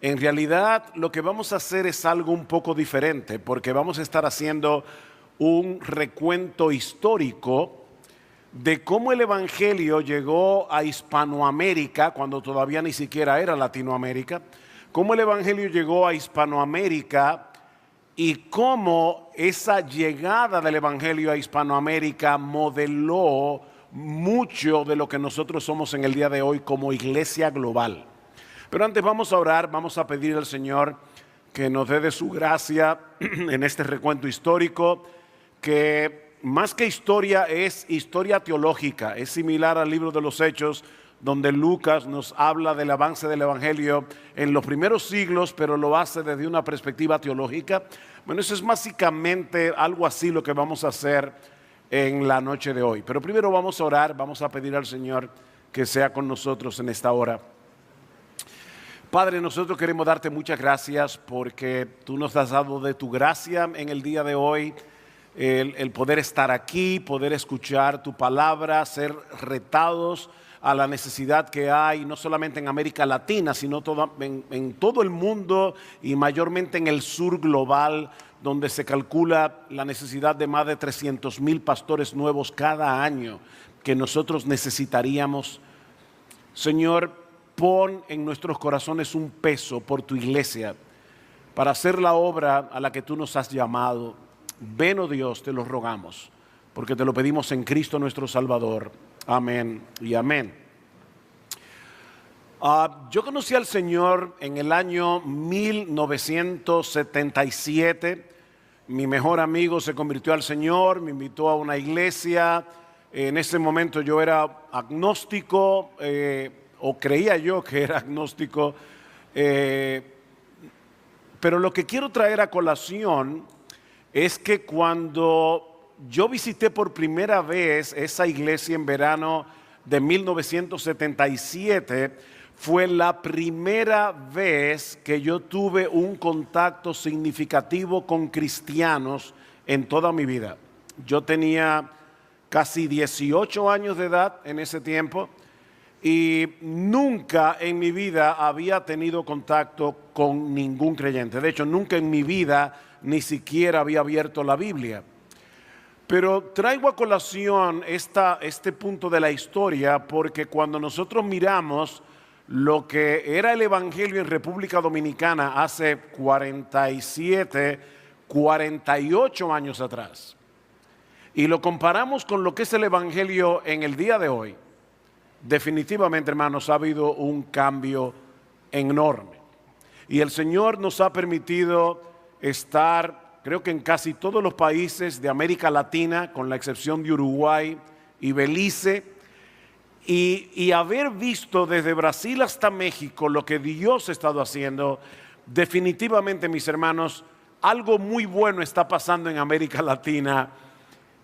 En realidad lo que vamos a hacer es algo un poco diferente, porque vamos a estar haciendo un recuento histórico de cómo el Evangelio llegó a Hispanoamérica, cuando todavía ni siquiera era Latinoamérica, cómo el Evangelio llegó a Hispanoamérica y cómo esa llegada del Evangelio a Hispanoamérica modeló mucho de lo que nosotros somos en el día de hoy como iglesia global. Pero antes vamos a orar, vamos a pedir al Señor que nos dé de su gracia en este recuento histórico, que más que historia es historia teológica, es similar al libro de los Hechos, donde Lucas nos habla del avance del Evangelio en los primeros siglos, pero lo hace desde una perspectiva teológica. Bueno, eso es básicamente algo así lo que vamos a hacer en la noche de hoy. Pero primero vamos a orar, vamos a pedir al Señor que sea con nosotros en esta hora. Padre, nosotros queremos darte muchas gracias porque tú nos has dado de tu gracia en el día de hoy, el poder estar aquí, poder escuchar tu palabra, ser retados a la necesidad que hay, no solamente en América Latina, sino en todo el mundo y mayormente en el sur global, donde se calcula la necesidad de más de 300,000 pastores nuevos cada año que nosotros necesitaríamos. Señor, pon en nuestros corazones un peso por tu iglesia para hacer la obra a la que tú nos has llamado. Ven, oh Dios, te lo rogamos, porque te lo pedimos en Cristo nuestro Salvador. Amén y amén. Yo conocí al Señor en el año 1977. Mi mejor amigo se convirtió al Señor, me invitó a una iglesia. En ese momento yo era agnóstico, o creía yo que era agnóstico. Pero lo que quiero traer a colación es que cuando yo visité por primera vez esa iglesia en verano de 1977, fue la primera vez que yo tuve un contacto significativo con cristianos en toda mi vida. Yo tenía casi 18 años de edad en ese tiempo y nunca en mi vida había tenido contacto con ningún creyente. De hecho, nunca en mi vida ni siquiera había abierto la Biblia. Pero traigo a colación este punto de la historia porque cuando nosotros miramos lo que era el Evangelio en República Dominicana hace 47, 48 años atrás, y lo comparamos con lo que es el Evangelio en el día de hoy, definitivamente, hermanos, ha habido un cambio enorme. Y el Señor nos ha permitido estar, creo que en casi todos los países de América Latina, con la excepción de Uruguay y Belice, y haber visto desde Brasil hasta México lo que Dios ha estado haciendo. Definitivamente, mis hermanos, algo muy bueno está pasando en América Latina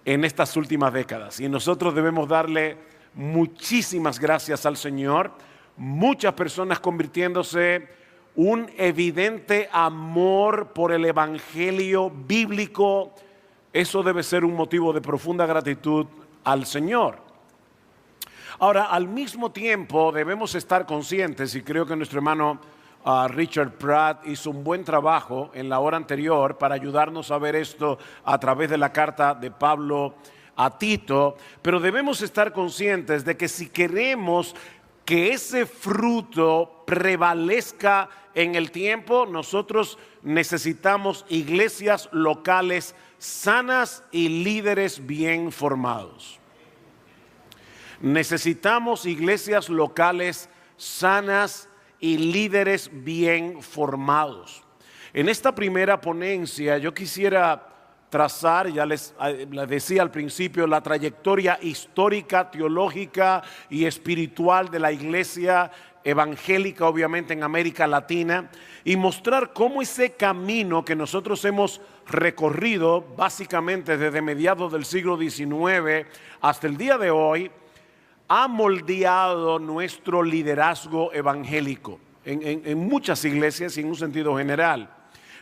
en estas últimas décadas. Y nosotros debemos darle muchísimas gracias al Señor. Muchas personas convirtiéndose, un evidente amor por el Evangelio bíblico. Eso debe ser un motivo de profunda gratitud al Señor. Ahora, al mismo tiempo debemos estar conscientes, y creo que nuestro hermano Richard Pratt hizo un buen trabajo en la hora anterior para ayudarnos a ver esto a través de la carta de Pablo a Tito, pero debemos estar conscientes de que si queremos que ese fruto prevalezca en el tiempo, nosotros necesitamos iglesias locales sanas y líderes bien formados. Necesitamos iglesias locales sanas y líderes bien formados. En esta primera ponencia yo quisiera trazar, ya les decía al principio, la trayectoria histórica, teológica y espiritual de la iglesia evangélica, obviamente en América Latina, y mostrar cómo ese camino que nosotros hemos recorrido básicamente desde mediados del siglo XIX hasta el día de hoy ha moldeado nuestro liderazgo evangélico en muchas iglesias y en un sentido general.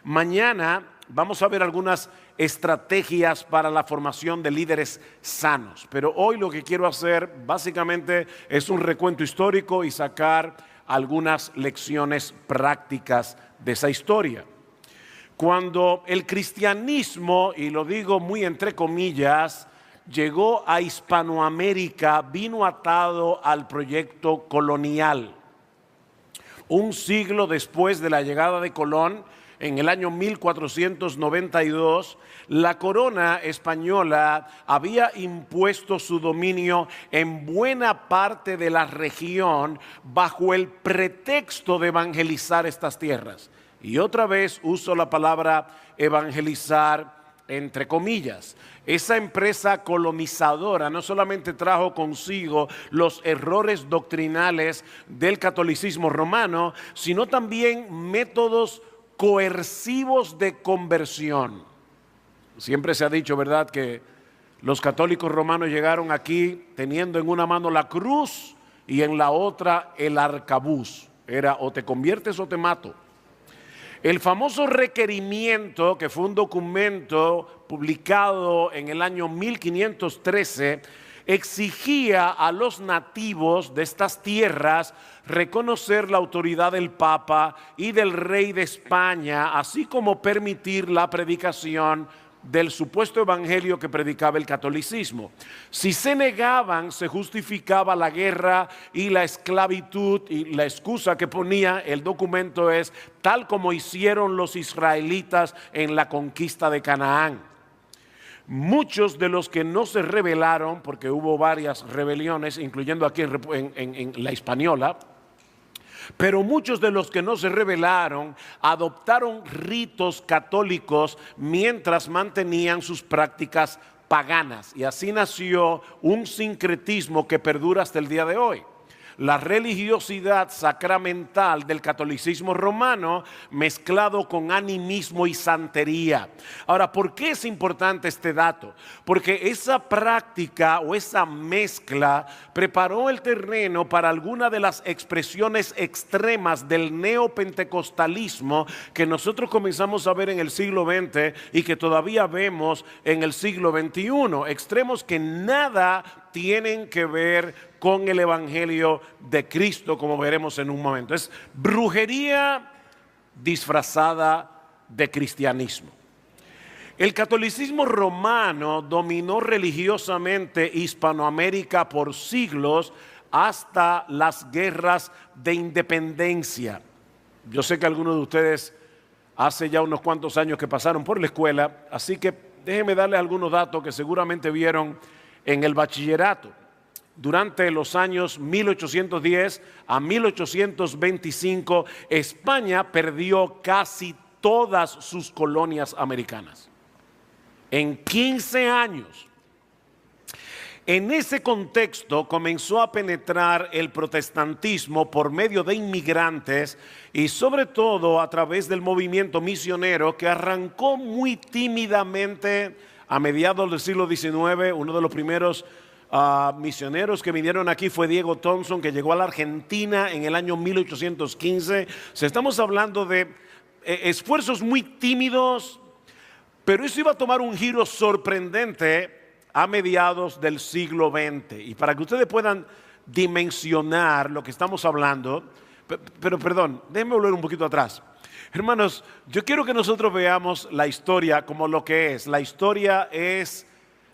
Mañana vamos a ver algunas estrategias para la formación de líderes sanos, pero hoy lo que quiero hacer básicamente es un recuento histórico y sacar algunas lecciones prácticas de esa historia. Cuando el cristianismo, y lo digo muy entre comillas, llegó a Hispanoamérica, vino atado al proyecto colonial. Un siglo después de la llegada de Colón, en el año 1492, la corona española había impuesto su dominio en buena parte de la región bajo el pretexto de evangelizar estas tierras. Y otra vez uso la palabra evangelizar entre comillas. Esa empresa colonizadora no solamente trajo consigo los errores doctrinales del catolicismo romano, sino también métodos coercivos de conversión. Siempre se ha dicho, ¿verdad?, que los católicos romanos llegaron aquí teniendo en una mano la cruz y en la otra el arcabuz. Era o te conviertes o te mato. El famoso requerimiento, que fue un documento publicado en el año 1513, exigía a los nativos de estas tierras reconocer la autoridad del Papa y del Rey de España, así como permitir la predicación del supuesto evangelio que predicaba el catolicismo. Si se negaban, se justificaba la guerra y la esclavitud, y la excusa que ponía el documento es tal como hicieron los israelitas en la conquista de Canaán. Muchos de los que no se rebelaron, porque hubo varias rebeliones, incluyendo aquí en la Hispaniola, pero muchos de los que no se rebelaron adoptaron ritos católicos mientras mantenían sus prácticas paganas. Y así nació un sincretismo que perdura hasta el día de hoy. La religiosidad sacramental del catolicismo romano mezclado con animismo y santería. Ahora, ¿por qué es importante este dato? Porque esa práctica o esa mezcla preparó el terreno para alguna de las expresiones extremas del neopentecostalismo que nosotros comenzamos a ver en el siglo XX y que todavía vemos en el siglo XXI. Extremos que nada tienen que ver con el evangelio de Cristo, como veremos en un momento. Es brujería disfrazada de cristianismo. El catolicismo romano dominó religiosamente Hispanoamérica por siglos hasta las guerras de independencia. Yo sé que algunos de ustedes hace ya unos cuantos años que pasaron por la escuela, así que déjenme darles algunos datos que seguramente vieron en el bachillerato. Durante los años 1810 a 1825, España perdió casi todas sus colonias americanas. En 15 años. En ese contexto comenzó a penetrar el protestantismo por medio de inmigrantes y sobre todo a través del movimiento misionero que arrancó muy tímidamente a mediados del siglo XIX. Uno de los primeros misioneros que vinieron aquí fue Diego Thompson, que llegó a la Argentina en el año 1815. Estamos hablando de esfuerzos muy tímidos, pero eso iba a tomar un giro sorprendente a mediados del siglo XX. Y para que ustedes puedan dimensionar lo que estamos hablando, pero perdón, déjenme volver un poquito atrás. Hermanos, yo quiero que nosotros veamos la historia como lo que es. La historia es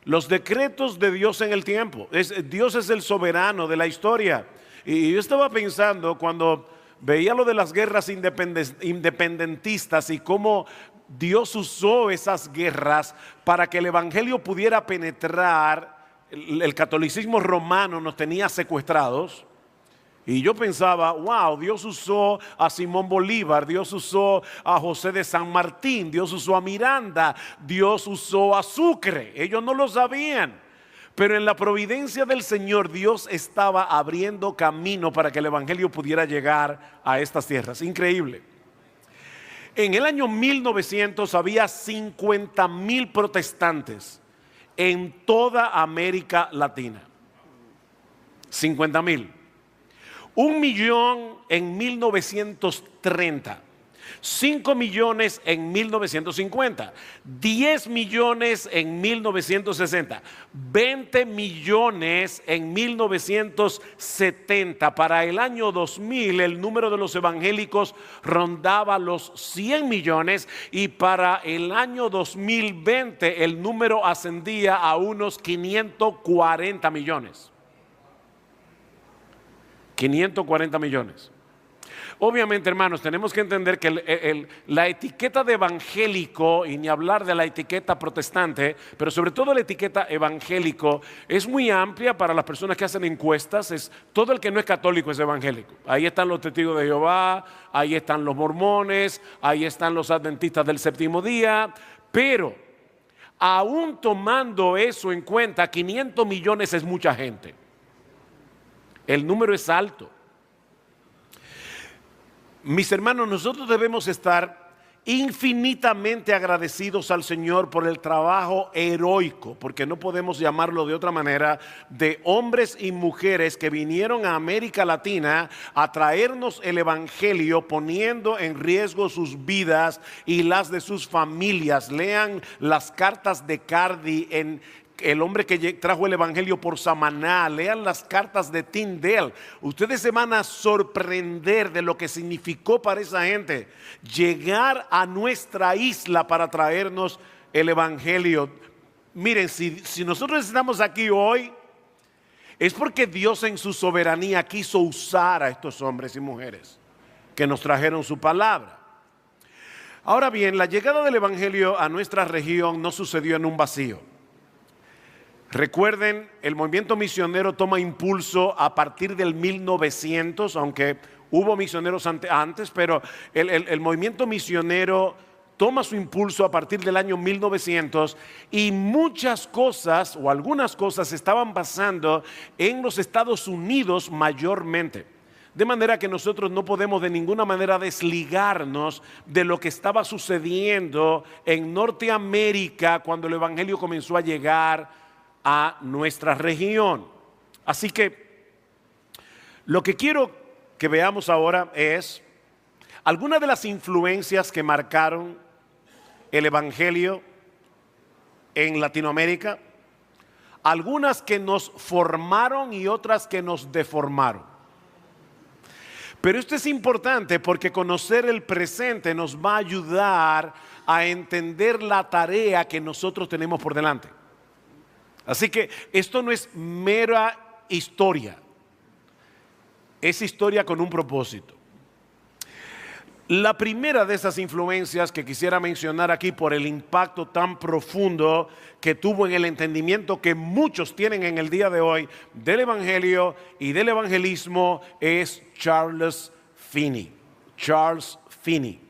los decretos de Dios en el tiempo. Dios es el soberano de la historia. Y yo estaba pensando cuando veía lo de las guerras independentistas y cómo Dios usó esas guerras para que el evangelio pudiera penetrar. El catolicismo romano nos tenía secuestrados. Y yo pensaba, wow, Dios usó a Simón Bolívar, Dios usó a José de San Martín, Dios usó a Miranda, Dios usó a Sucre. Ellos no lo sabían. Pero en la providencia del Señor, Dios estaba abriendo camino para que el evangelio pudiera llegar a estas tierras. Increíble. En el año 1900 había 50,000 protestantes en toda América Latina. 50,000. 1 millón en 1930. 5 millones en 1950, 10 millones en 1960, 20 millones en 1970. Para el año 2000 el número de los evangélicos rondaba los 100 millones y para el año 2020 el número ascendía a unos 540 millones. 540 millones. Obviamente, hermanos, tenemos que entender que la etiqueta de evangélico, y ni hablar de la etiqueta protestante, pero sobre todo la etiqueta evangélico, es muy amplia para las personas que hacen encuestas. Todo el que no es católico es evangélico. Ahí están los testigos de Jehová, ahí están los mormones, ahí están los adventistas del séptimo día, pero aún tomando eso en cuenta, 500 millones es mucha gente. El número es alto. Mis hermanos, nosotros debemos estar infinitamente agradecidos al Señor por el trabajo heroico, porque no podemos llamarlo de otra manera, de hombres y mujeres que vinieron a América Latina a traernos el evangelio, poniendo en riesgo sus vidas y las de sus familias. Lean las cartas de Cardi, el hombre que trajo el evangelio por Samaná. Lean las cartas de Tyndale. Ustedes se van a sorprender de lo que significó para esa gente llegar a nuestra isla para traernos el evangelio. Miren, si nosotros estamos aquí hoy, es porque Dios en su soberanía quiso usar a estos hombres y mujeres que nos trajeron su palabra. Ahora bien, la llegada del evangelio a nuestra región no sucedió en un vacío. Recuerden, el movimiento misionero toma impulso a partir del 1900, aunque hubo misioneros antes, pero el movimiento misionero toma su impulso a partir del año 1900 y muchas cosas o algunas cosas estaban pasando en los Estados Unidos mayormente. De manera que nosotros no podemos de ninguna manera desligarnos de lo que estaba sucediendo en Norteamérica cuando el evangelio comenzó a llegar a nuestra región. Así que lo que quiero que veamos ahora es algunas de las influencias que marcaron el evangelio en Latinoamérica, algunas que nos formaron y otras que nos deformaron. Pero esto es importante porque conocer el presente nos va a ayudar a entender la tarea que nosotros tenemos por delante. Así que esto no es mera historia, es historia con un propósito. La primera de esas influencias que quisiera mencionar aquí por el impacto tan profundo que tuvo en el entendimiento que muchos tienen en el día de hoy del evangelio y del evangelismo es Charles Finney. Charles Finney.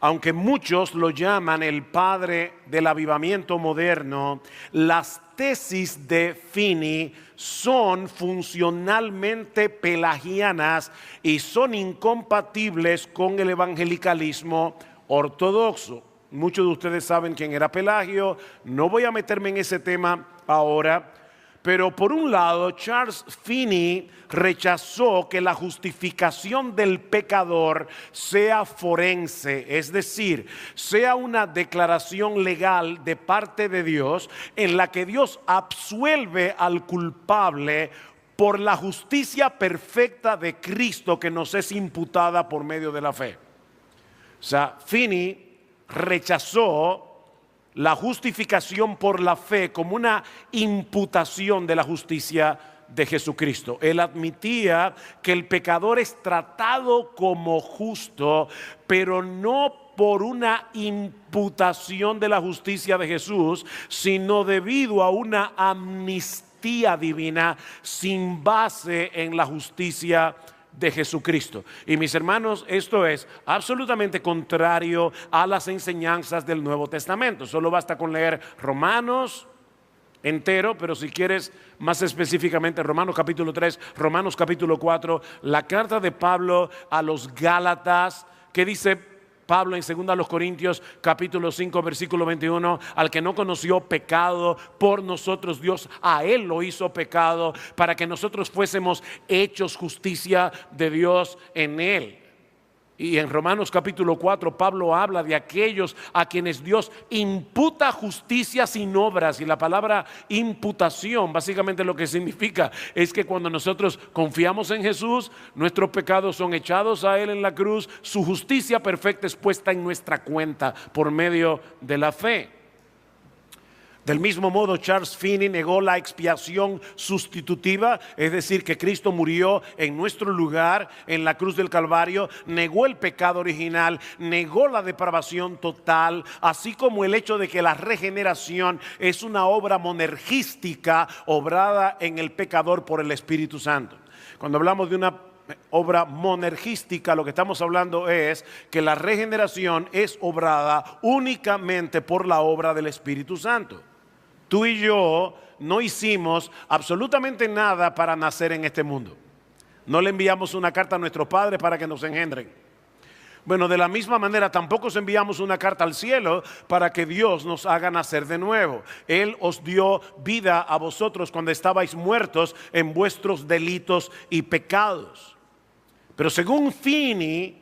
Aunque muchos lo llaman el padre del avivamiento moderno, las tesis de Finney son funcionalmente pelagianas y son incompatibles con el evangelicalismo ortodoxo. Muchos de ustedes saben quién era Pelagio, no voy a meterme en ese tema ahora. Pero por un lado, Charles Finney rechazó que la justificación del pecador sea forense, es decir, sea una declaración legal de parte de Dios en la que Dios absuelve al culpable por la justicia perfecta de Cristo que nos es imputada por medio de la fe. O sea, Finney rechazó la justificación por la fe como una imputación de la justicia de Jesucristo. Él admitía que el pecador es tratado como justo, pero no por una imputación de la justicia de Jesús, sino debido a una amnistía divina sin base en la justicia de Jesucristo. Y mis hermanos, esto es absolutamente contrario a las enseñanzas del Nuevo Testamento. Solo basta con leer Romanos entero, pero si quieres más específicamente Romanos capítulo 3, Romanos capítulo 4, la carta de Pablo a los Gálatas, que dice Pablo en 2 Corintios capítulo 5 versículo 21, al que no conoció pecado por nosotros Dios a él lo hizo pecado para que nosotros fuésemos hechos justicia de Dios en él. Y en Romanos capítulo 4 Pablo habla de aquellos a quienes Dios imputa justicia sin obras. Y la palabra imputación básicamente lo que significa es que cuando nosotros confiamos en Jesús, nuestros pecados son echados a Él en la cruz, su justicia perfecta es puesta en nuestra cuenta por medio de la fe. Del mismo modo, Charles Finney negó la expiación sustitutiva, es decir, que Cristo murió en nuestro lugar en la cruz del Calvario, negó el pecado original, negó la depravación total, así como el hecho de que la regeneración es una obra monergística obrada en el pecador por el Espíritu Santo. Cuando hablamos de una obra monergística, lo que estamos hablando es que la regeneración es obrada únicamente por la obra del Espíritu Santo. Tú y yo no hicimos absolutamente nada para nacer en este mundo. No le enviamos una carta a nuestros padres para que nos engendren. Bueno, de la misma manera tampoco os enviamos una carta al cielo para que Dios nos haga nacer de nuevo. Él os dio vida a vosotros cuando estabais muertos en vuestros delitos y pecados. Pero según Finney,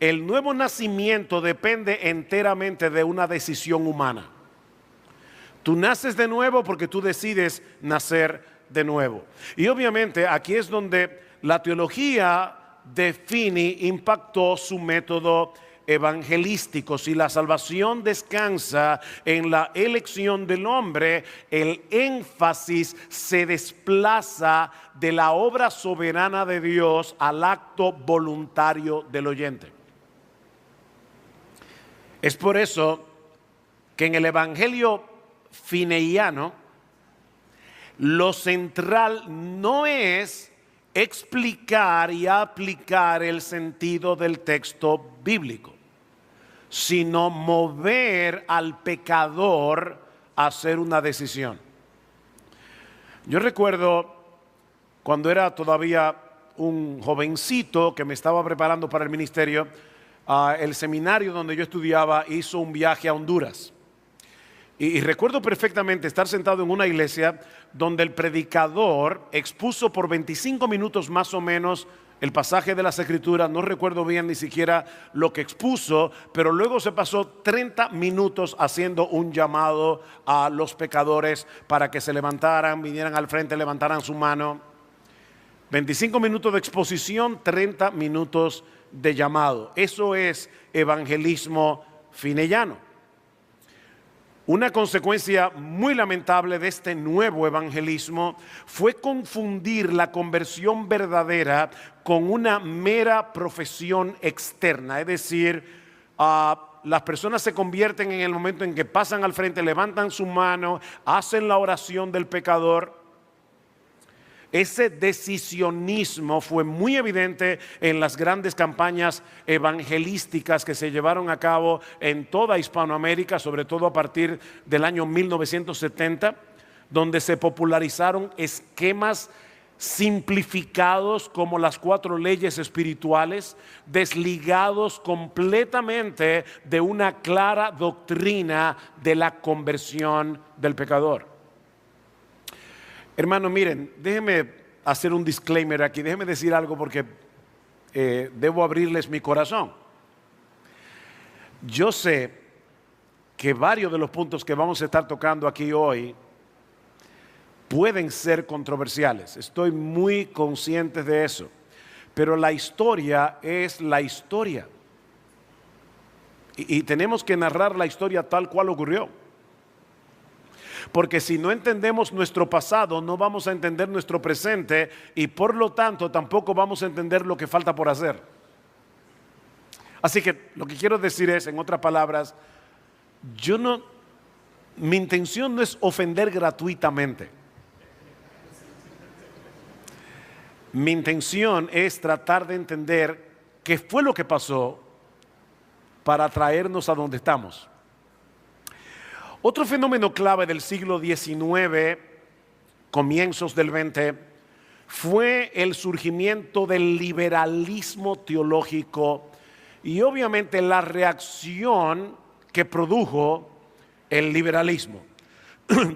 el nuevo nacimiento depende enteramente de una decisión humana. Tú naces de nuevo porque tú decides nacer de nuevo. Y obviamente aquí es donde la teología de Finney impactó su método evangelístico. Si la salvación descansa en la elección del hombre, el énfasis se desplaza de la obra soberana de Dios al acto voluntario del oyente. Es por eso que en el evangelio fineiano, lo central no es explicar y aplicar el sentido del texto bíblico, sino mover al pecador a hacer una decisión. Yo recuerdo cuando era todavía un jovencito que me estaba preparando para el ministerio, el seminario donde yo estudiaba hizo un viaje a Honduras. Y recuerdo perfectamente estar sentado en una iglesia donde el predicador expuso por 25 minutos más o menos el pasaje de las Escrituras. No recuerdo bien ni siquiera lo que expuso, pero luego se pasó 30 minutos haciendo un llamado a los pecadores para que se levantaran, vinieran al frente, levantaran su mano. 25 minutos de exposición, 30 minutos de llamado. Eso es evangelismo finellano. Una consecuencia muy lamentable de este nuevo evangelismo fue confundir la conversión verdadera con una mera profesión externa. Es decir, las personas se convierten en el momento en que pasan al frente, levantan su mano, hacen la oración del pecador. Ese decisionismo fue muy evidente en las grandes campañas evangelísticas que se llevaron a cabo en toda Hispanoamérica, sobre todo a partir del año 1970, donde se popularizaron esquemas simplificados como las 4 leyes espirituales, desligados completamente de una clara doctrina de la conversión del pecador. Hermano, miren, déjenme hacer un disclaimer aquí, déjenme decir algo porque debo abrirles mi corazón. Yo sé que varios de los puntos que vamos a estar tocando aquí hoy pueden ser controversiales, estoy muy consciente de eso, pero la historia es la historia y tenemos que narrar la historia tal cual ocurrió. Porque si no entendemos nuestro pasado, no vamos a entender nuestro presente y por lo tanto tampoco vamos a entender lo que falta por hacer. Así que lo que quiero decir es, en otras palabras, mi intención no es ofender gratuitamente. Mi intención es tratar de entender qué fue lo que pasó para traernos a donde estamos. Otro fenómeno clave del siglo XIX, comienzos del XX, fue el surgimiento del liberalismo teológico y obviamente la reacción que produjo el liberalismo.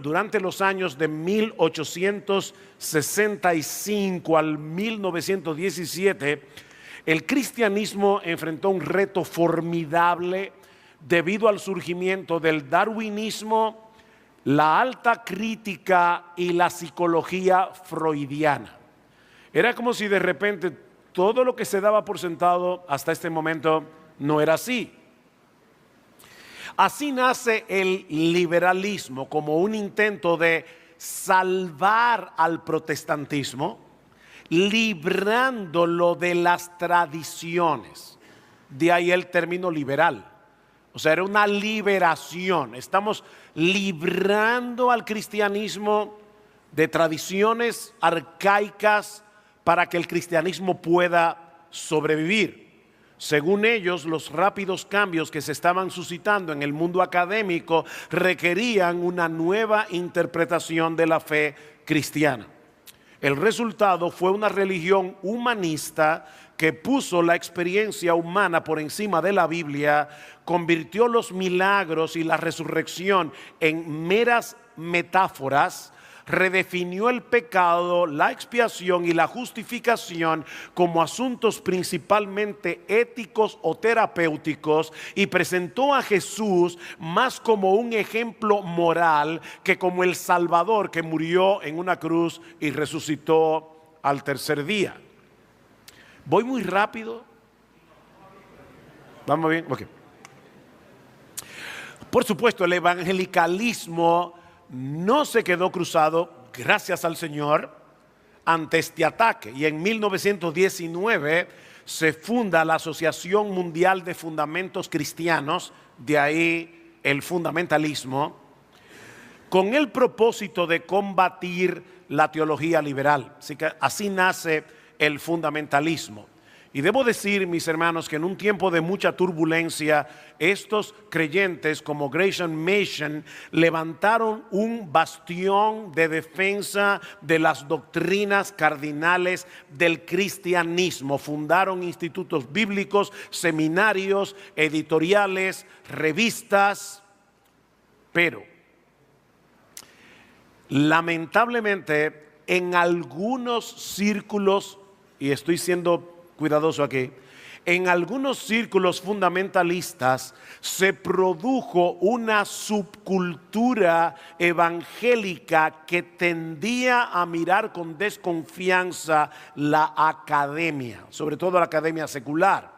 Durante los años de 1865 al 1917, El cristianismo enfrentó un reto formidable debido al surgimiento del darwinismo, la alta crítica y la psicología freudiana. Era como si de repente todo lo que se daba por sentado hasta este momento no era así. Así nace el liberalismo como un intento de salvar al protestantismo, librándolo de las tradiciones. De ahí el término liberal. O sea, era una liberación. Estamos librando al cristianismo de tradiciones arcaicas para que el cristianismo pueda sobrevivir. Según ellos, los rápidos cambios que se estaban suscitando en el mundo académico requerían una nueva interpretación de la fe cristiana. El resultado fue una religión humanista que puso la experiencia humana por encima de la Biblia, convirtió los milagros y la resurrección en meras metáforas, redefinió el pecado, la expiación y la justificación como asuntos principalmente éticos o terapéuticos y presentó a Jesús más como un ejemplo moral que como el Salvador que murió en una cruz y resucitó al tercer día. ¿Voy muy rápido? ¿Vamos bien? Ok. Por supuesto, el evangelicalismo no se quedó cruzado, gracias al Señor, ante este ataque. Y en 1919 se funda la Asociación Mundial de Fundamentos Cristianos, de ahí el fundamentalismo, con el propósito de combatir la teología liberal. Así que así nace el fundamentalismo. Y debo decir, mis hermanos, que en un tiempo de mucha turbulencia, estos creyentes como Gresham Machen levantaron un bastión de defensa de las doctrinas cardinales del cristianismo. Fundaron institutos bíblicos, seminarios, editoriales, revistas, pero lamentablemente en algunos círculos, y estoy siendo cuidadoso aquí, en algunos círculos fundamentalistas se produjo una subcultura evangélica que tendía a mirar con desconfianza la academia, sobre todo la academia secular,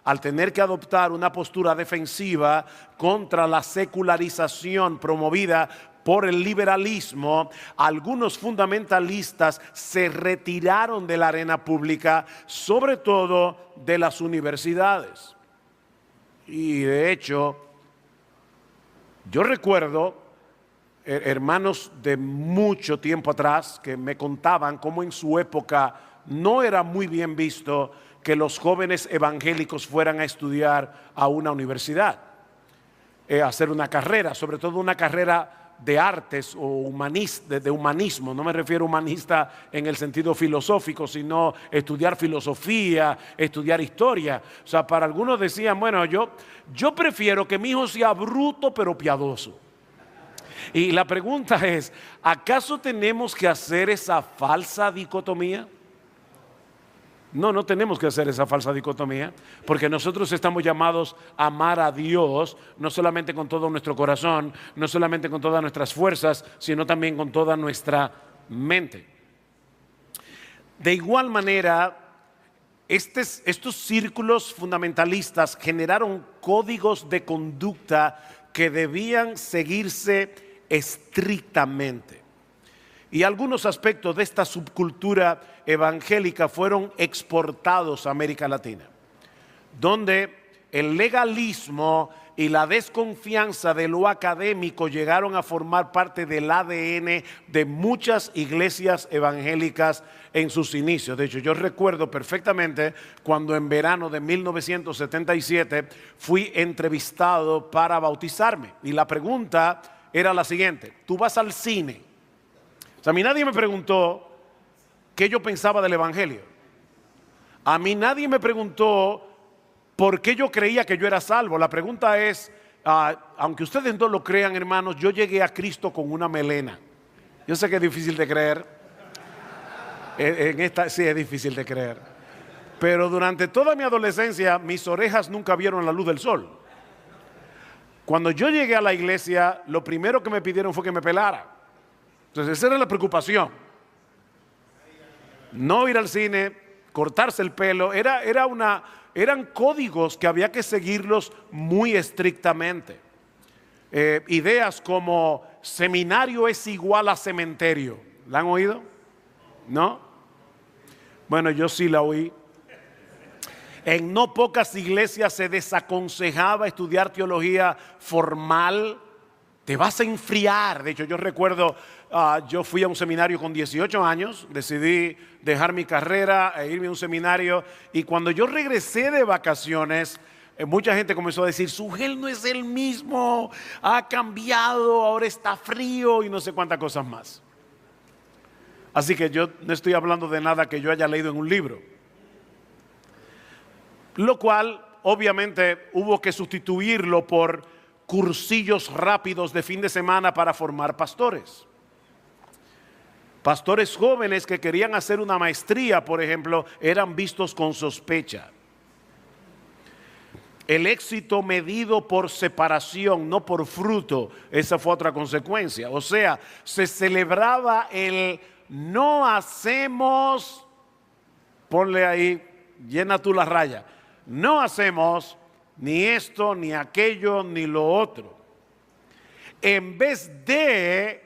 al tener que adoptar una postura defensiva contra la secularización promovida por el liberalismo. Algunos fundamentalistas se retiraron de la arena pública, sobre todo de las universidades. Y de hecho, yo recuerdo hermanos de mucho tiempo atrás que me contaban cómo en su época no era muy bien visto que los jóvenes evangélicos fueran a estudiar a una universidad, a hacer una carrera, sobre todo una carrera de artes o de humanismo. No me refiero a humanista en el sentido filosófico, sino estudiar filosofía, estudiar historia. O sea, para algunos decían, bueno, yo prefiero que mi hijo sea bruto pero piadoso. Y la pregunta es, ¿acaso tenemos que hacer esa falsa dicotomía? No tenemos que hacer esa falsa dicotomía, porque nosotros estamos llamados a amar a Dios, no solamente con todo nuestro corazón, no solamente con todas nuestras fuerzas, sino también con toda nuestra mente. De igual manera, estos círculos fundamentalistas generaron códigos de conducta que debían seguirse estrictamente. Y algunos aspectos de esta subcultura evangélica fueron exportados a América Latina, donde el legalismo y la desconfianza de lo académico llegaron a formar parte del ADN de muchas iglesias evangélicas en sus inicios. De hecho, yo recuerdo perfectamente cuando en verano de 1977 fui entrevistado para bautizarme. Y la pregunta era la siguiente: ¿tú vas al cine? O sea, a mí nadie me preguntó qué yo pensaba del evangelio. A mí nadie me preguntó por qué yo creía que yo era salvo. La pregunta es, aunque ustedes no lo crean, hermanos, yo llegué a Cristo con una melena. Yo sé que es difícil de creer. Sí, es difícil de creer. Pero durante toda mi adolescencia, mis orejas nunca vieron la luz del sol. Cuando yo llegué a la iglesia, lo primero que me pidieron fue que me pelara. Entonces esa era la preocupación. No ir al cine, cortarse el pelo, eran códigos que había que seguirlos muy estrictamente. Ideas como seminario es igual a cementerio. ¿La han oído? ¿No? Bueno, yo sí la oí. En no pocas iglesias se desaconsejaba estudiar teología formal. Te vas a enfriar. De hecho, yo recuerdo, yo fui a un seminario con 18 años, decidí dejar mi carrera e irme a un seminario, y cuando yo regresé de vacaciones, mucha gente comenzó a decir, Sugel no es el mismo, ha cambiado, ahora está frío y no sé cuántas cosas más. Así que yo no estoy hablando de nada que yo haya leído en un libro. Lo cual obviamente hubo que sustituirlo por cursillos rápidos de fin de semana para formar pastores. Pastores jóvenes que querían hacer una maestría, por ejemplo, eran vistos con sospecha. El éxito medido por separación, no por fruto, esa fue otra consecuencia. O sea, se celebraba el no hacemos, ponle ahí, llena tú la raya, no hacemos ni esto, ni aquello, ni lo otro. En vez de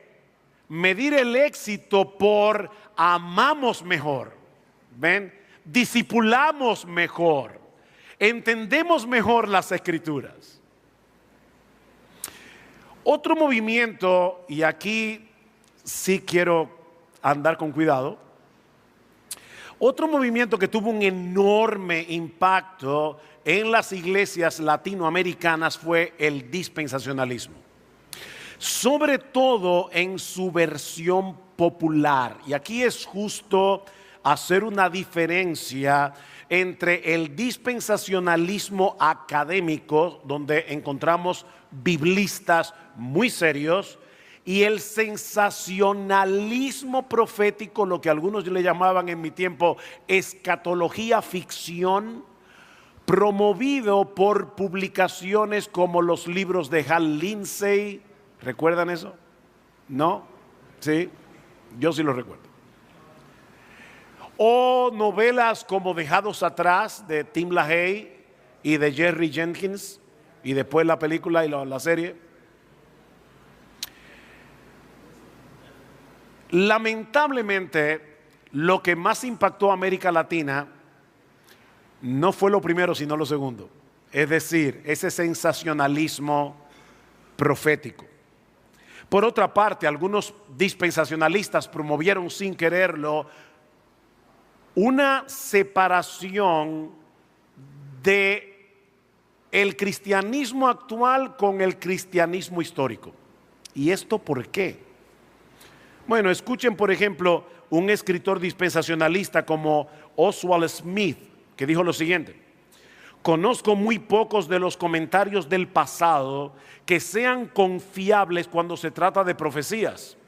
medir el éxito por amamos mejor, ¿ven? Discipulamos mejor, entendemos mejor las escrituras. Otro movimiento, y aquí sí quiero andar con cuidado, otro movimiento que tuvo un enorme impacto en las iglesias latinoamericanas fue el dispensacionalismo. Sobre todo en su versión popular. Y aquí es justo hacer una diferencia entre el dispensacionalismo académico, donde encontramos biblistas muy serios, y el sensacionalismo profético, lo que algunos le llamaban en mi tiempo escatología ficción, promovido por publicaciones como los libros de Hal Lindsey. ¿Recuerdan eso? ¿No? Sí, yo sí lo recuerdo. O novelas como Dejados Atrás de Tim LaHaye y de Jerry Jenkins, y después la película y la serie. Lamentablemente, lo que más impactó a América Latina no fue lo primero, sino lo segundo. Es decir, ese sensacionalismo profético. Por otra parte, algunos dispensacionalistas promovieron sin quererlo una separación de el cristianismo actual con el cristianismo histórico. ¿Y esto por qué? Bueno, escuchen por ejemplo un escritor dispensacionalista como Oswald Smith, que dijo lo siguiente: conozco muy pocos de los comentarios del pasado que sean confiables cuando se trata de profecías.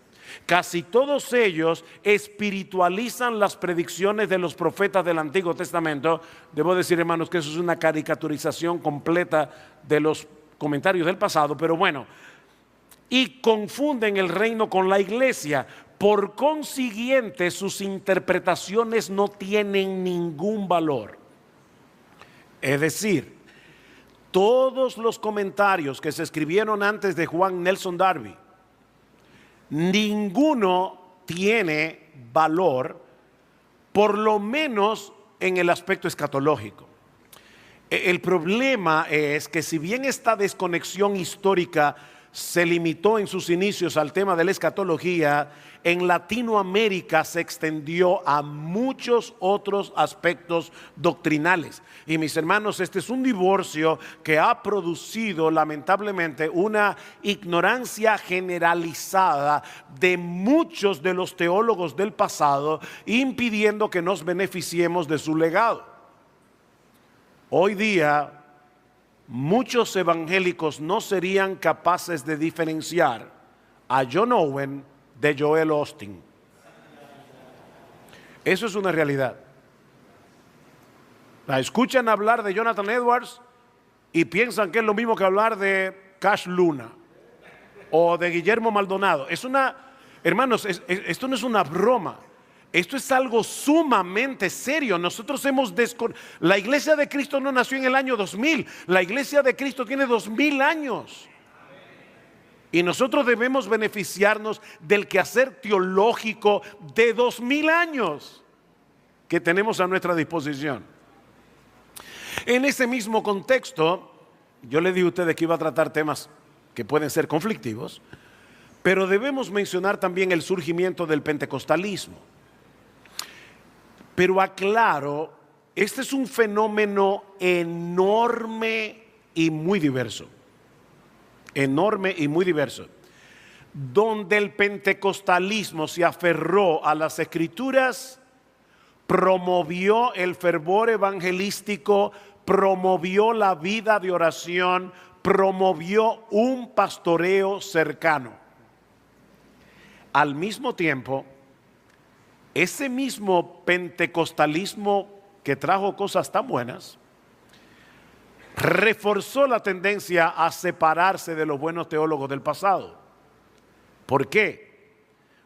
Casi todos ellos espiritualizan las predicciones de los profetas del Antiguo Testamento. Debo decir, hermanos, que eso es una caricaturización completa de los comentarios del pasado, pero bueno, y confunden el reino con la iglesia. Por consiguiente, sus interpretaciones no tienen ningún valor. Es decir, todos los comentarios que se escribieron antes de Juan Nelson Darby, ninguno tiene valor, por lo menos en el aspecto escatológico. El problema es que si bien esta desconexión histórica se limitó en sus inicios al tema de la escatología, en Latinoamérica se extendió a muchos otros aspectos doctrinales. Y mis hermanos, este es un divorcio que ha producido lamentablemente una ignorancia generalizada de muchos de los teólogos del pasado, impidiendo que nos beneficiemos de su legado. Hoy día, muchos evangélicos no serían capaces de diferenciar a John Owen de Joel Osteen. Eso es una realidad. Escuchan hablar de Jonathan Edwards y piensan que es lo mismo que hablar de Cash Luna o de Guillermo Maldonado. Hermanos, esto no es una broma. Esto es algo sumamente serio. La iglesia de Cristo no nació en el año 2000. La iglesia de Cristo tiene 2000 años. Y nosotros debemos beneficiarnos del quehacer teológico de 2000 años que tenemos a nuestra disposición. En ese mismo contexto, yo le dije a ustedes que iba a tratar temas que pueden ser conflictivos, pero debemos mencionar también el surgimiento del pentecostalismo. Pero aclaro, este es un fenómeno enorme y muy diverso. Enorme y muy diverso. Donde el pentecostalismo se aferró a las escrituras, promovió el fervor evangelístico, promovió la vida de oración, promovió un pastoreo cercano. Al mismo tiempo, ese mismo pentecostalismo que trajo cosas tan buenas, reforzó la tendencia a separarse de los buenos teólogos del pasado. ¿Por qué?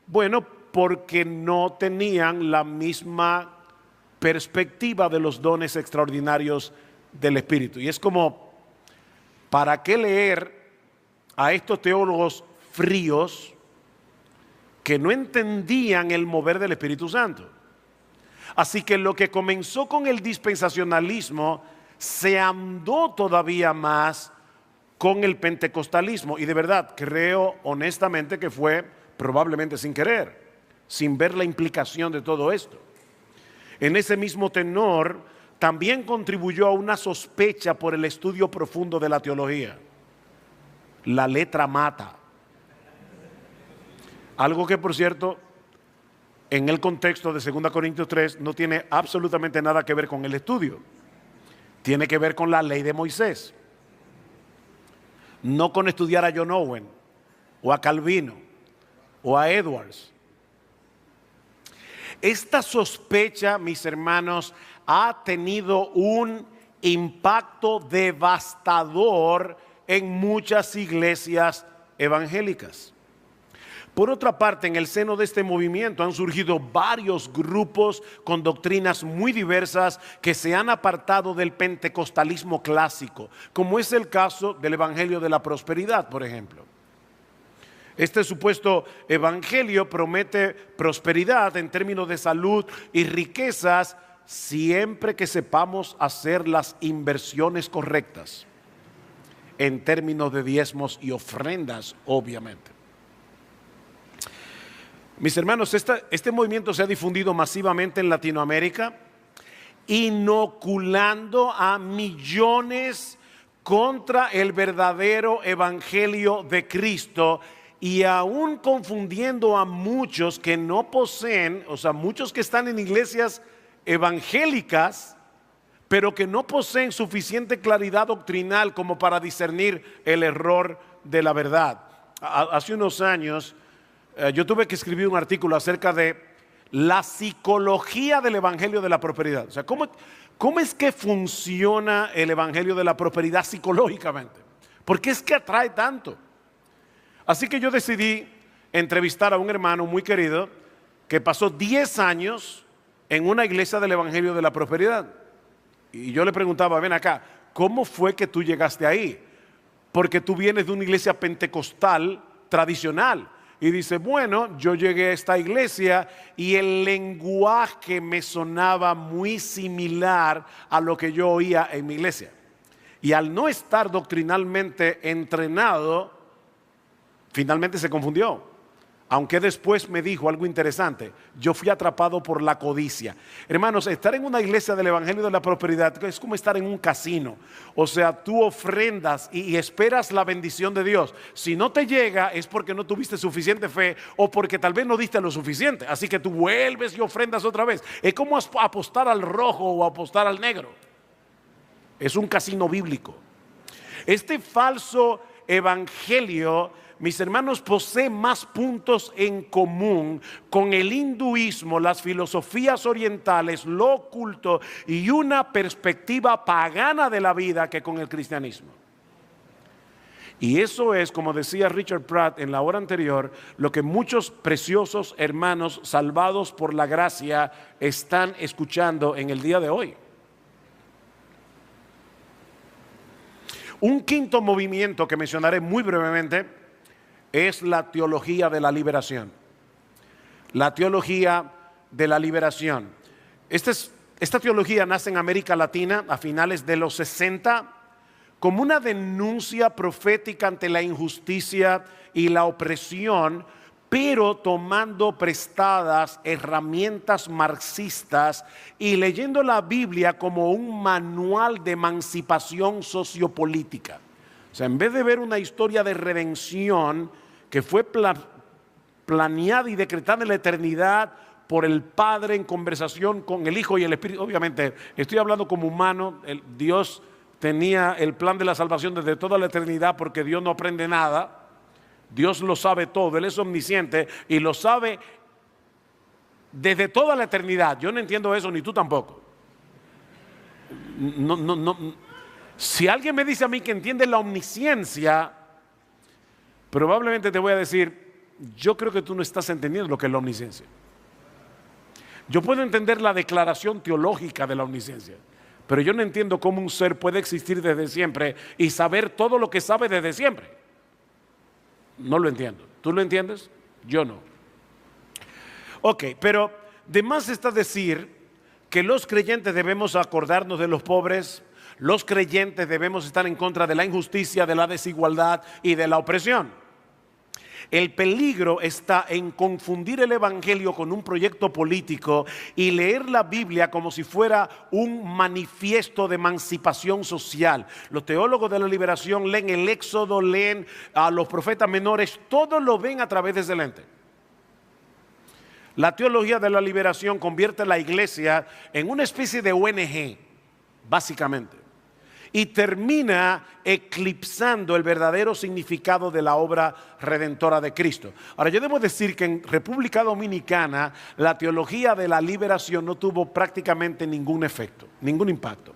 Bueno, porque no tenían la misma perspectiva de los dones extraordinarios del Espíritu. Y es como, ¿para qué leer a estos teólogos fríos que no entendían el mover del Espíritu Santo? Así que lo que comenzó con el dispensacionalismo se andó todavía más con el pentecostalismo. Y de verdad, creo honestamente que fue probablemente sin querer, sin ver la implicación de todo esto. En ese mismo tenor, también contribuyó a una sospecha por el estudio profundo de la teología. La letra mata. Algo que, por cierto, en el contexto de 2 Corintios 3 no tiene absolutamente nada que ver con el estudio. Tiene que ver con la ley de Moisés. No con estudiar a John Owen, o a Calvino, o a Edwards. Esta sospecha, mis hermanos, ha tenido un impacto devastador en muchas iglesias evangélicas. Por otra parte, en el seno de este movimiento han surgido varios grupos con doctrinas muy diversas que se han apartado del pentecostalismo clásico, como es el caso del Evangelio de la Prosperidad, por ejemplo. Este supuesto evangelio promete prosperidad en términos de salud y riquezas siempre que sepamos hacer las inversiones correctas en términos de diezmos y ofrendas, obviamente. Mis hermanos, este movimiento se ha difundido masivamente en Latinoamérica, inoculando a millones contra el verdadero evangelio de Cristo y aún confundiendo a muchos que no poseen, o sea, muchos que están en iglesias evangélicas, pero que no poseen suficiente claridad doctrinal como para discernir el error de la verdad. Hace unos años yo tuve que escribir un artículo acerca de la psicología del evangelio de la prosperidad. O sea, ¿cómo es que funciona el evangelio de la prosperidad psicológicamente? ¿Por qué es que atrae tanto? Así que yo decidí entrevistar a un hermano muy querido que pasó 10 años en una iglesia del evangelio de la prosperidad. Y yo le preguntaba, ven acá, ¿cómo fue que tú llegaste ahí? Porque tú vienes de una iglesia pentecostal tradicional. Y dice, bueno, yo llegué a esta iglesia y el lenguaje me sonaba muy similar a lo que yo oía en mi iglesia. Y al no estar doctrinalmente entrenado, finalmente se confundió. Aunque después me dijo algo interesante, yo fui atrapado por la codicia. Hermanos, estar en una iglesia del evangelio de la prosperidad es como estar en un casino. O sea, tú ofrendas y esperas la bendición de Dios. Si no te llega es porque no tuviste suficiente fe o porque tal vez no diste lo suficiente. Así que tú vuelves y ofrendas otra vez. Es como apostar al rojo o apostar al negro. Es un casino bíblico. Este falso evangelio mis hermanos, posee más puntos en común con el hinduismo, las filosofías orientales, lo oculto y una perspectiva pagana de la vida que con el cristianismo. Y eso es, como decía Richard Pratt en la hora anterior, lo que muchos preciosos hermanos salvados por la gracia están escuchando en el día de hoy. Un quinto movimiento que mencionaré muy brevemente es la teología de la liberación. La teología de la liberación. Esta teología nace en América Latina a finales de los 60 como una denuncia profética ante la injusticia y la opresión, pero tomando prestadas herramientas marxistas y leyendo la Biblia como un manual de emancipación sociopolítica. O sea, en vez de ver una historia de redención que fue planeada y decretada en la eternidad por el Padre en conversación con el Hijo y el Espíritu, obviamente estoy hablando como humano, Dios tenía el plan de la salvación desde toda la eternidad porque Dios no aprende nada. Dios lo sabe todo, Él es omnisciente y lo sabe desde toda la eternidad. Yo no entiendo eso, ni tú tampoco. No. Si alguien me dice a mí que entiende la omnisciencia, probablemente te voy a decir, yo creo que tú no estás entendiendo lo que es la omnisciencia. Yo puedo entender la declaración teológica de la omnisciencia, pero yo no entiendo cómo un ser puede existir desde siempre y saber todo lo que sabe desde siempre. No lo entiendo. ¿Tú lo entiendes? Yo no. Ok, pero de más está decir que los creyentes debemos acordarnos de los pobres, los creyentes debemos estar en contra de la injusticia, de la desigualdad y de la opresión. El peligro está en confundir el evangelio con un proyecto político y leer la Biblia como si fuera un manifiesto de emancipación social. Los teólogos de la liberación leen el Éxodo, leen a los profetas menores, todo lo ven a través de ese lente. La teología de la liberación convierte a la iglesia en una especie de ONG, básicamente, y termina eclipsando el verdadero significado de la obra redentora de Cristo. Ahora, yo debo decir que en República Dominicana la teología de la liberación no tuvo prácticamente ningún efecto, ningún impacto.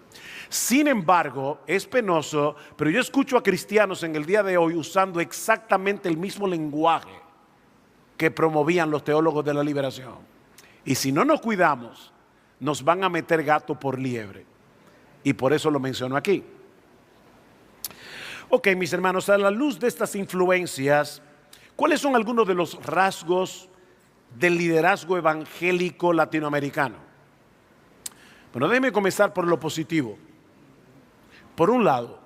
Sin embargo, es penoso, pero yo escucho a cristianos en el día de hoy usando exactamente el mismo lenguaje que promovían los teólogos de la liberación. Y si no nos cuidamos, nos van a meter gato por liebre. Y por eso lo menciono aquí. Ok, mis hermanos, a la luz de estas influencias, ¿cuáles son algunos de los rasgos del liderazgo evangélico latinoamericano? Bueno, déjenme comenzar por lo positivo. Por un lado,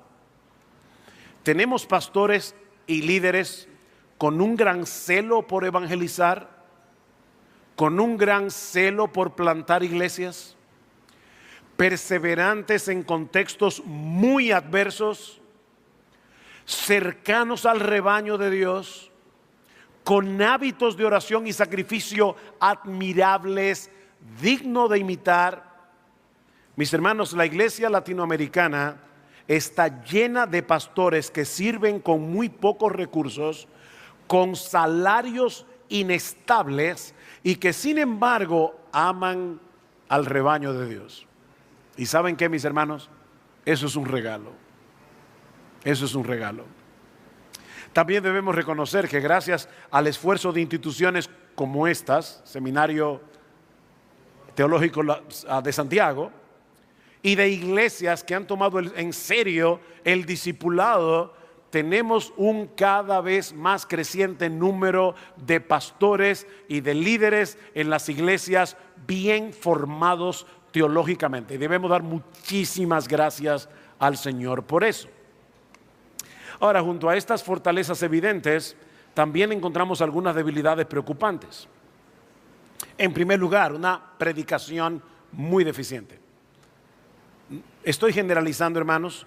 tenemos pastores y líderes con un gran celo por evangelizar, con un gran celo por plantar iglesias, perseverantes en contextos muy adversos, cercanos al rebaño de Dios, con hábitos de oración y sacrificio admirables, digno de imitar. Mis hermanos, la iglesia latinoamericana está llena de pastores que sirven con muy pocos recursos, con salarios inestables y que sin embargo aman al rebaño de Dios. ¿Y saben qué, mis hermanos? Eso es un regalo. Eso es un regalo. También debemos reconocer que gracias al esfuerzo de instituciones como estas, Seminario Teológico de Santiago, y de iglesias que han tomado en serio el discipulado, tenemos un cada vez más creciente número de pastores y de líderes en las iglesias bien formados teológicamente. Y debemos dar muchísimas gracias al Señor por eso. Ahora, junto a estas fortalezas evidentes, también encontramos algunas debilidades preocupantes. En primer lugar, una predicación muy deficiente. Estoy generalizando, hermanos.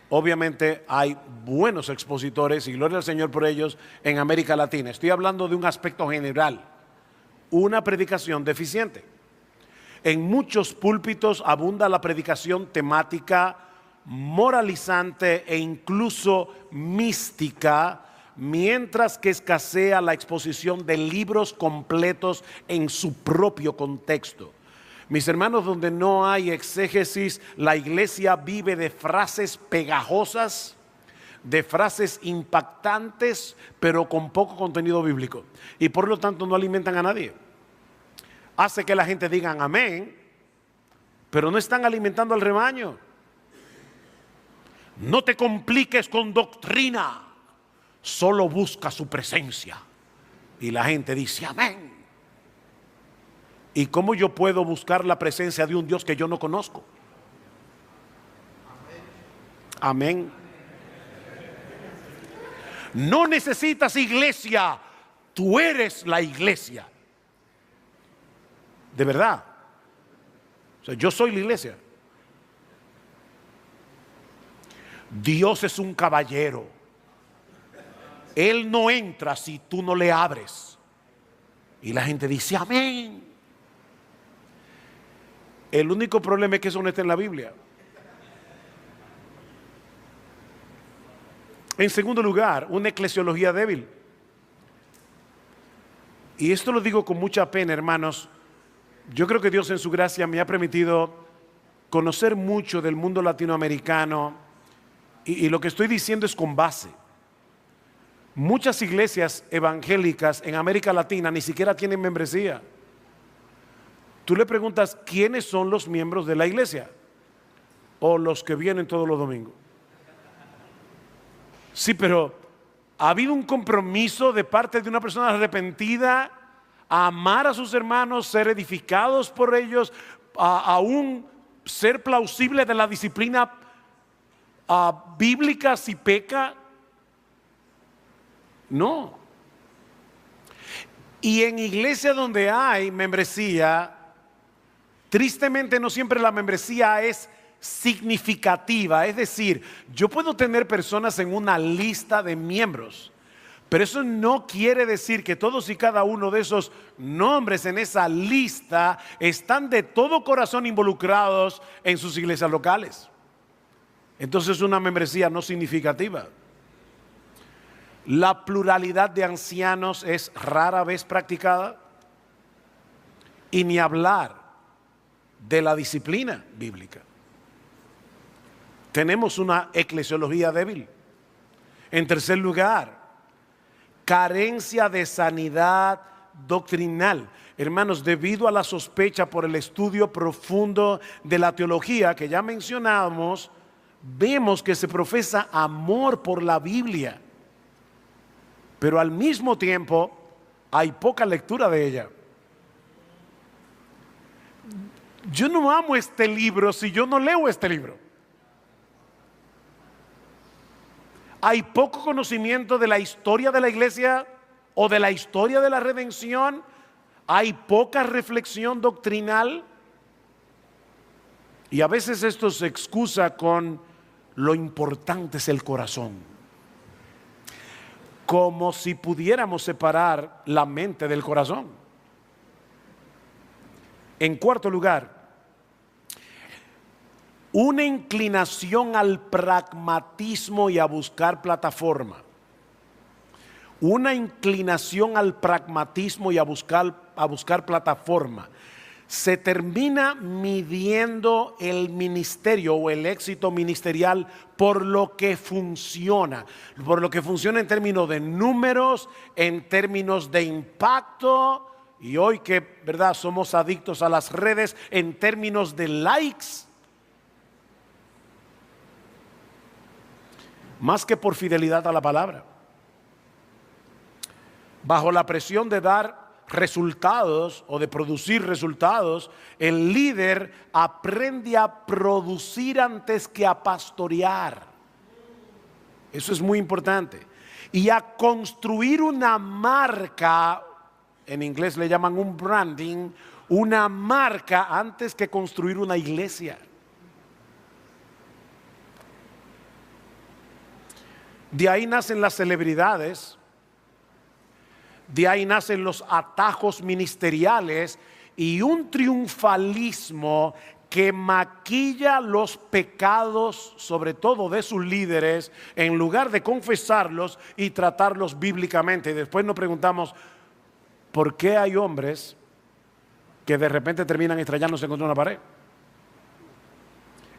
Obviamente hay buenos expositores y gloria al Señor por ellos en América Latina. Estoy hablando de un aspecto general, una predicación deficiente. En muchos púlpitos abunda la predicación temática, moralizante e incluso mística, mientras que escasea la exposición de libros completos en su propio contexto. Mis hermanos, donde no hay exégesis, la iglesia vive de frases pegajosas, de frases impactantes, pero con poco contenido bíblico. Y por lo tanto no alimentan a nadie. Hace que la gente diga amén, pero no están alimentando al rebaño. No te compliques con doctrina, solo busca su presencia. Y la gente dice amén. ¿Y cómo yo puedo buscar la presencia de un Dios que yo no conozco? Amén. No necesitas iglesia, tú eres la iglesia. De verdad. O sea, yo soy la iglesia. Dios es un caballero. Él no entra si tú no le abres. Y la gente dice amén. El único problema es que eso no está en la Biblia. En segundo lugar, una eclesiología débil. Y esto lo digo con mucha pena, hermanos. Yo creo que Dios en su gracia me ha permitido conocer mucho del mundo latinoamericano. Y lo que estoy diciendo es con base. Muchas iglesias evangélicas en América Latina ni siquiera tienen membresía. Tú le preguntas quiénes son los miembros de la iglesia o los que vienen todos los domingos. Sí, pero ha habido un compromiso de parte de una persona arrepentida a amar a sus hermanos, ser edificados por ellos, aún ser plausible de la disciplina bíblica si peca. No. Y en iglesias donde hay membresía, tristemente no siempre la membresía es significativa. Es decir, yo puedo tener personas en una lista de miembros, pero eso no quiere decir que todos y cada uno de esos nombres en esa lista están de todo corazón involucrados en sus iglesias locales. Entonces es una membresía no significativa. La pluralidad de ancianos es rara vez practicada, y ni hablar de la disciplina bíblica. Tenemos una eclesiología débil. En tercer lugar, carencia de sanidad doctrinal. Hermanos, debido a la sospecha por el estudio profundo de la teología que ya mencionamos, vemos que se profesa amor por la Biblia, pero al mismo tiempo hay poca lectura de ella. Yo no amo este libro si yo no leo este libro. Hay poco conocimiento de la historia de la iglesia o de la historia de la redención. Hay poca reflexión doctrinal. Y a veces esto se excusa con lo importante es el corazón. Como si pudiéramos separar la mente del corazón. En cuarto lugar, una inclinación al pragmatismo y a buscar plataforma. Una inclinación al pragmatismo y a buscar plataforma. Se termina midiendo el ministerio o el éxito ministerial por lo que funciona. Por lo que funciona en términos de números, en términos de impacto. Y hoy que, ¿verdad?, somos adictos a las redes, en términos de likes. Más que por fidelidad a la palabra. Bajo la presión de dar resultados o de producir resultados, el líder aprende a producir antes que a pastorear. Eso es muy importante. Y a construir una marca, en inglés le llaman un branding, una marca antes que construir una iglesia. De ahí nacen las celebridades. De ahí nacen los atajos ministeriales y un triunfalismo que maquilla los pecados, sobre todo de sus líderes, en lugar de confesarlos y tratarlos bíblicamente. Y después nos preguntamos, ¿por qué hay hombres que de repente terminan estrellándose contra una pared?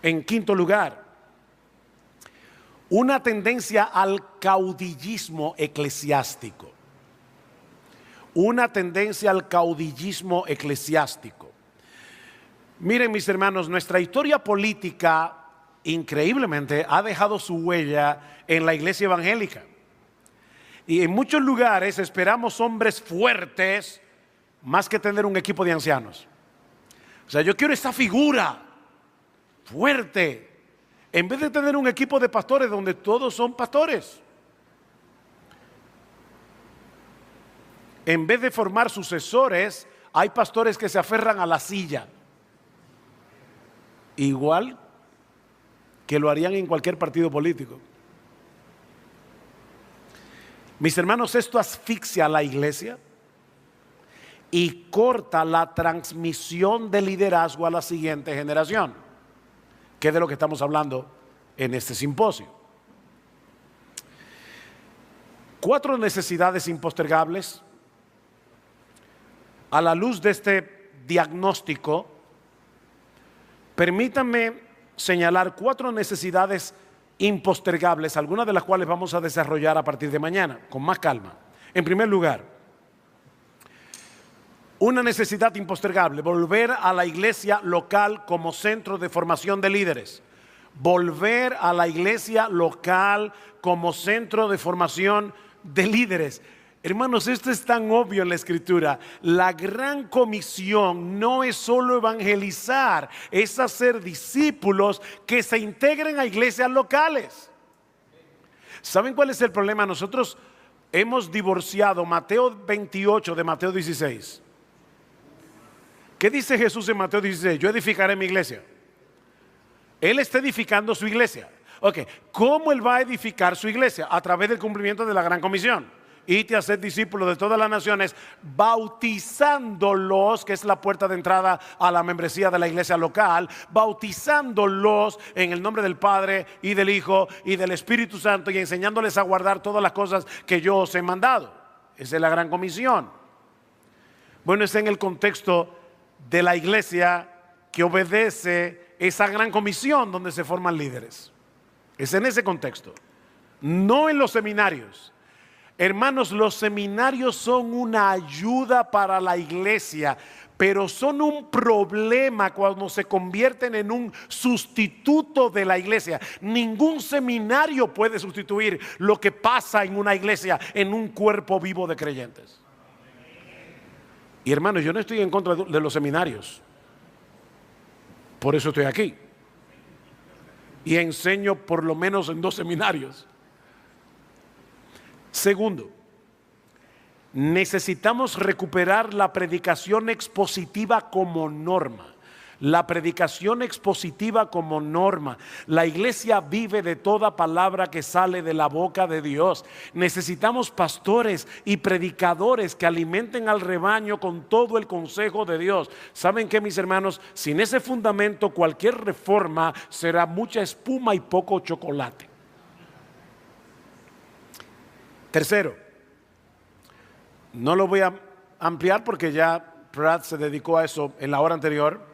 En quinto lugar, una tendencia al caudillismo eclesiástico. Una tendencia al caudillismo eclesiástico. Miren, mis hermanos, nuestra historia política increíblemente ha dejado su huella en la iglesia evangélica. Y en muchos lugares esperamos hombres fuertes más que tener un equipo de ancianos. O sea, yo quiero esa figura fuerte en vez de tener un equipo de pastores donde todos son pastores. En vez de formar sucesores, hay pastores que se aferran a la silla, igual que lo harían en cualquier partido político. Mis hermanos, esto asfixia a la iglesia y corta la transmisión de liderazgo a la siguiente generación, que es de lo que estamos hablando en este simposio. 4 necesidades impostergables. A la luz de este diagnóstico, permítanme señalar 4 necesidades impostergables, algunas de las cuales vamos a desarrollar a partir de mañana, con más calma. En primer lugar, una necesidad impostergable: volver a la iglesia local como centro de formación de líderes. Volver a la iglesia local como centro de formación de líderes. Hermanos, esto es tan obvio en la Escritura. La gran comisión no es solo evangelizar, es hacer discípulos que se integren a iglesias locales. ¿Saben cuál es el problema? Nosotros hemos divorciado Mateo 28 de Mateo 16. ¿Qué dice Jesús en Mateo 16? Yo edificaré mi iglesia. Él está edificando su iglesia. Ok, ¿cómo Él va a edificar su iglesia? A través del cumplimiento de la gran comisión. Id a ser discípulos de todas las naciones, bautizándolos, que es la puerta de entrada a la membresía de la iglesia local, bautizándolos en el nombre del Padre y del Hijo y del Espíritu Santo, y enseñándoles a guardar todas las cosas que yo os he mandado. Esa es la gran comisión. Bueno, es en el contexto de la iglesia que obedece esa gran comisión donde se forman líderes. Es en ese contexto, no en los seminarios. Hermanos, los seminarios son una ayuda para la iglesia, pero son un problema cuando se convierten en un sustituto de la iglesia. Ningún seminario puede sustituir lo que pasa en una iglesia, en un cuerpo vivo de creyentes. Y hermanos, yo no estoy en contra de los seminarios. Por eso estoy aquí. Y enseño por lo menos en 2 seminarios. Segundo, necesitamos recuperar la predicación expositiva como norma. La predicación expositiva como norma. La iglesia vive de toda palabra que sale de la boca de Dios. Necesitamos pastores y predicadores que alimenten al rebaño con todo el consejo de Dios. ¿Saben qué, mis hermanos? Sin ese fundamento, cualquier reforma será mucha espuma y poco chocolate. Tercero, no lo voy a ampliar porque ya Pratt se dedicó a eso en la hora anterior.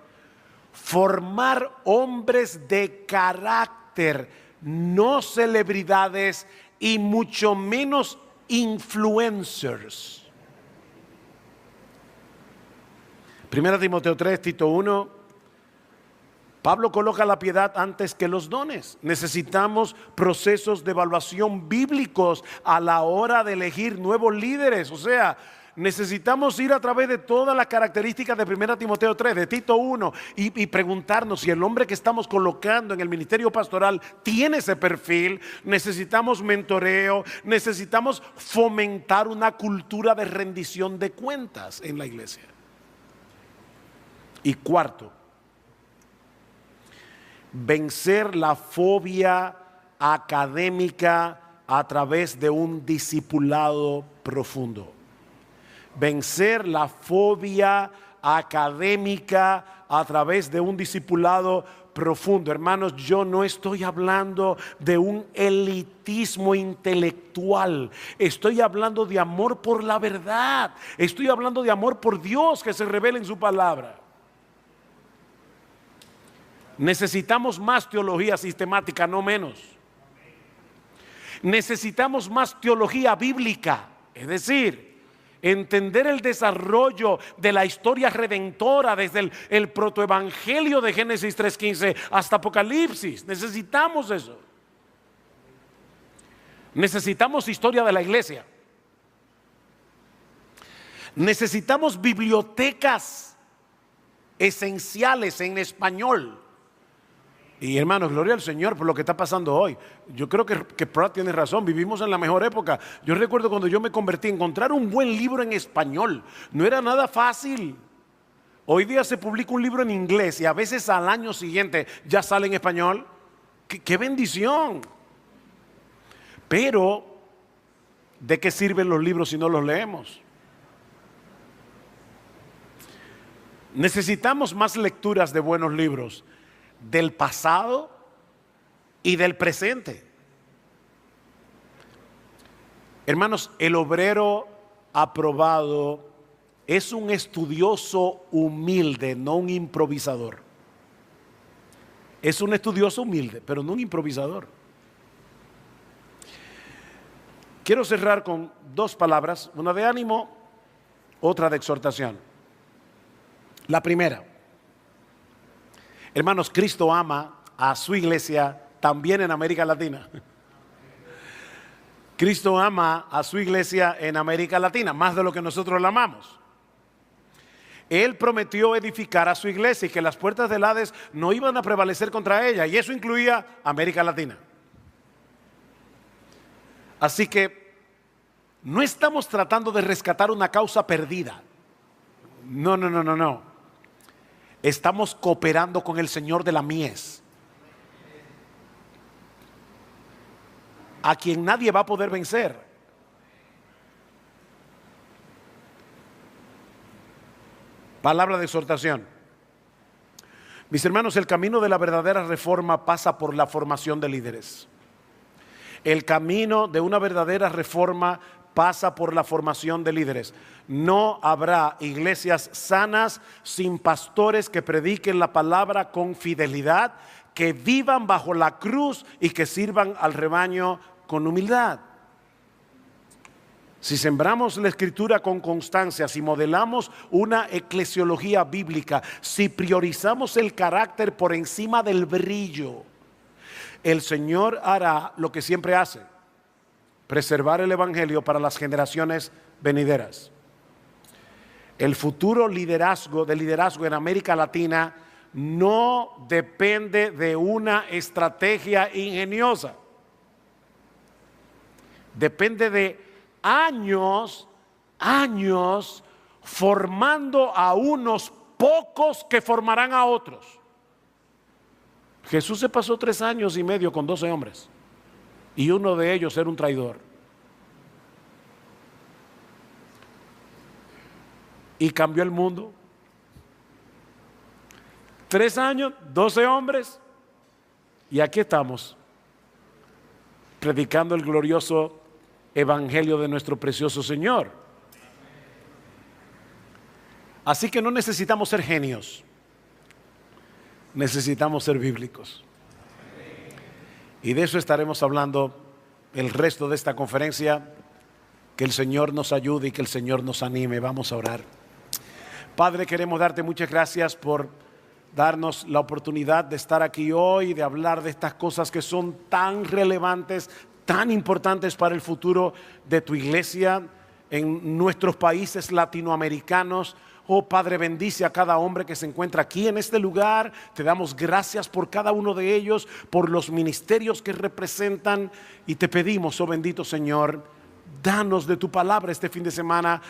Formar hombres de carácter, no celebridades y mucho menos influencers. 1 Timoteo 3, Tito 1. Pablo coloca la piedad antes que los dones. Necesitamos procesos de evaluación bíblicos a la hora de elegir nuevos líderes. O sea, necesitamos ir a través de todas las características de 1 Timoteo 3, de Tito 1 y preguntarnos si el hombre que estamos colocando en el ministerio pastoral tiene ese perfil. Necesitamos mentoreo, necesitamos fomentar una cultura de rendición de cuentas en la iglesia. Y cuarto, vencer la fobia académica a través de un discipulado profundo. Vencer la fobia académica a través de un discipulado profundo. Hermanos, yo no estoy hablando de un elitismo intelectual. Estoy hablando de amor por la verdad. Estoy hablando de amor por Dios que se revela en su palabra. Necesitamos más teología sistemática, no menos. Necesitamos más teología bíblica, es decir, entender el desarrollo de la historia redentora desde el protoevangelio de Génesis 3:15 hasta Apocalipsis. Necesitamos eso. Necesitamos historia de la iglesia. Necesitamos bibliotecas esenciales en español. Y hermanos, gloria al Señor por lo que está pasando hoy. Yo creo que Pratt tiene razón, vivimos en la mejor época. Yo recuerdo cuando yo me convertí, encontrar un buen libro en español no era nada fácil. Hoy día se publica un libro en inglés y a veces al año siguiente ya sale en español. ¡Qué bendición! Pero, ¿de qué sirven los libros si no los leemos? Necesitamos más lecturas de buenos libros del pasado y del presente. Hermanos, el obrero aprobado es un estudioso humilde, no un improvisador. Es un estudioso humilde, pero no un improvisador. Quiero cerrar con dos palabras, una de ánimo, otra de exhortación. La primera: hermanos, Cristo ama a su iglesia también en América Latina. Cristo ama a su iglesia en América Latina, más de lo que nosotros la amamos. Él prometió edificar a su iglesia y que las puertas del Hades no iban a prevalecer contra ella, y eso incluía América Latina. Así que no estamos tratando de rescatar una causa perdida. No. Estamos cooperando con el Señor de la mies, a quien nadie va a poder vencer. Palabra de exhortación. Mis hermanos, el camino de la verdadera reforma pasa por la formación de líderes. El camino de una verdadera reforma pasa por la formación de líderes. No habrá iglesias sanas sin pastores que prediquen la palabra con fidelidad, que vivan bajo la cruz y que sirvan al rebaño con humildad. Si sembramos la escritura con constancia, si modelamos una eclesiología bíblica, si priorizamos el carácter por encima del brillo, el Señor hará lo que siempre hace: preservar el evangelio para las generaciones venideras. El futuro liderazgo en América Latina no depende de una estrategia ingeniosa. Depende de años formando a unos pocos que formarán a otros. Jesús se pasó 3 años y medio con 12 hombres. Y uno de ellos era un traidor. Y cambió el mundo. 3 años, 12 hombres. Y aquí estamos, predicando el glorioso evangelio de nuestro precioso Señor. Así que no necesitamos ser genios. Necesitamos ser bíblicos. Y de eso estaremos hablando el resto de esta conferencia. Que el Señor nos ayude y que el Señor nos anime. Vamos a orar. Padre, queremos darte muchas gracias por darnos la oportunidad de estar aquí hoy, de hablar de estas cosas que son tan relevantes, tan importantes para el futuro de tu iglesia en nuestros países latinoamericanos. Oh Padre, bendice a cada hombre que se encuentra aquí en este lugar. Te damos gracias por cada uno de ellos, por los ministerios que representan, y te pedimos, oh bendito Señor, danos de tu palabra este fin de semana.